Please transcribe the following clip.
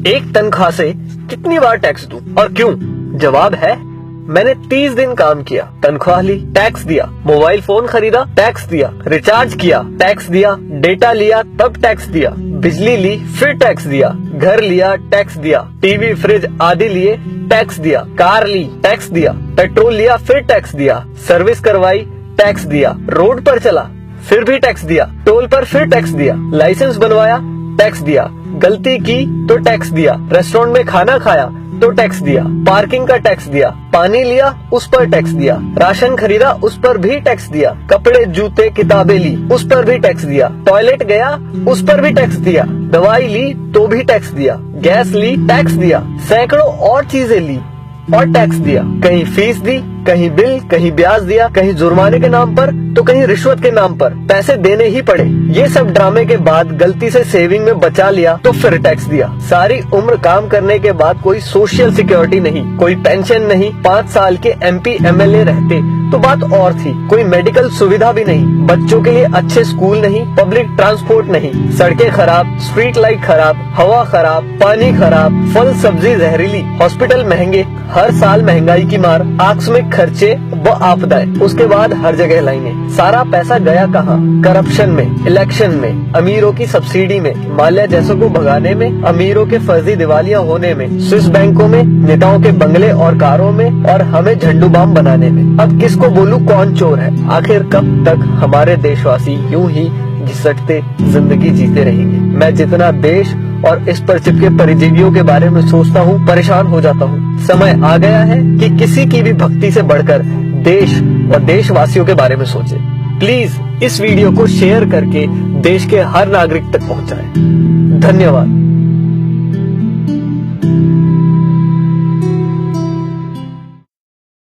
एक तनख्वाह से कितनी बार टैक्स दूं और क्यों? जवाब है, मैंने 30 दिन काम किया, तनख्वाह ली, टैक्स दिया, मोबाइल फोन खरीदा, टैक्स दिया, रिचार्ज किया, टैक्स दिया, डेटा लिया, तब टैक्स दिया, बिजली ली, फिर टैक्स दिया, घर लिया, टैक्स दिया, टीवी फ्रिज आदि लिए, टैक्स दिया, कार ली, टैक्स दिया, पेट्रोल लिया, फिर टैक्स दिया, सर्विस करवाई, टैक्स दिया, रोड पर चला, फिर भी टैक्स दिया, टोल पर फिर टैक्स दिया, लाइसेंस बनवाया, टैक्स दिया, गलती की तो टैक्स दिया, रेस्टोरेंट में खाना खाया तो टैक्स दिया, पार्किंग का टैक्स दिया, पानी लिया उस पर टैक्स दिया, राशन खरीदा उस पर भी टैक्स दिया, कपड़े जूते किताबें ली उस पर भी टैक्स दिया, टॉयलेट गया उस पर भी टैक्स दिया, दवाई ली तो भी टैक्स दिया, गैस ली टैक्स दिया, सैकड़ों और चीजें ली और टैक्स दिया, कहीं फीस दी, कहीं बिल, कहीं ब्याज दिया, कहीं जुर्माने के नाम पर तो कहीं रिश्वत के नाम पर पैसे देने ही पड़े। ये सब ड्रामे के बाद गलती से सेविंग में बचा लिया तो फिर टैक्स दिया। सारी उम्र काम करने के बाद कोई सोशल सिक्योरिटी नहीं, कोई पेंशन नहीं, 5 साल के MP MLA रहते तो बात और थी, कोई मेडिकल सुविधा भी नहीं, बच्चों के लिए अच्छे स्कूल नहीं, पब्लिक ट्रांसपोर्ट नहीं, सड़कें खराब, स्ट्रीट लाइट खराब, हवा खराब, पानी खराब, फल सब्जी जहरीली, हॉस्पिटल महंगे, हर साल महंगाई की मार, आकस्मिक खर्चे व आपदाएं, उसके बाद हर जगह लाइनें। सारा पैसा गया कहाँ? करप्शन में, इलेक्शन में, अमीरों की सब्सिडी में, माल्या जैसों को भगाने में, अमीरों के फर्जी दिवालियां होने में, स्विस बैंकों में, नेताओं के बंगले और कारों में और हमें झंडू बाम बनाने में। अब किसको बोलूं कौन चोर है? आखिर कब तक हमारे देशवासी यूं ही घिसटते जिंदगी जीते रहेंगे? मैं जितना देश और इस पर चिपके परिजीवियों के बारे में सोचता हूँ, परेशान हो जाता हूँ। समय आ गया है कि किसी की भी भक्ति से बढ़कर देश और देशवासियों के बारे में सोचे। प्लीज इस वीडियो को शेयर करके देश के हर नागरिक तक पहुंचाएं। धन्यवाद।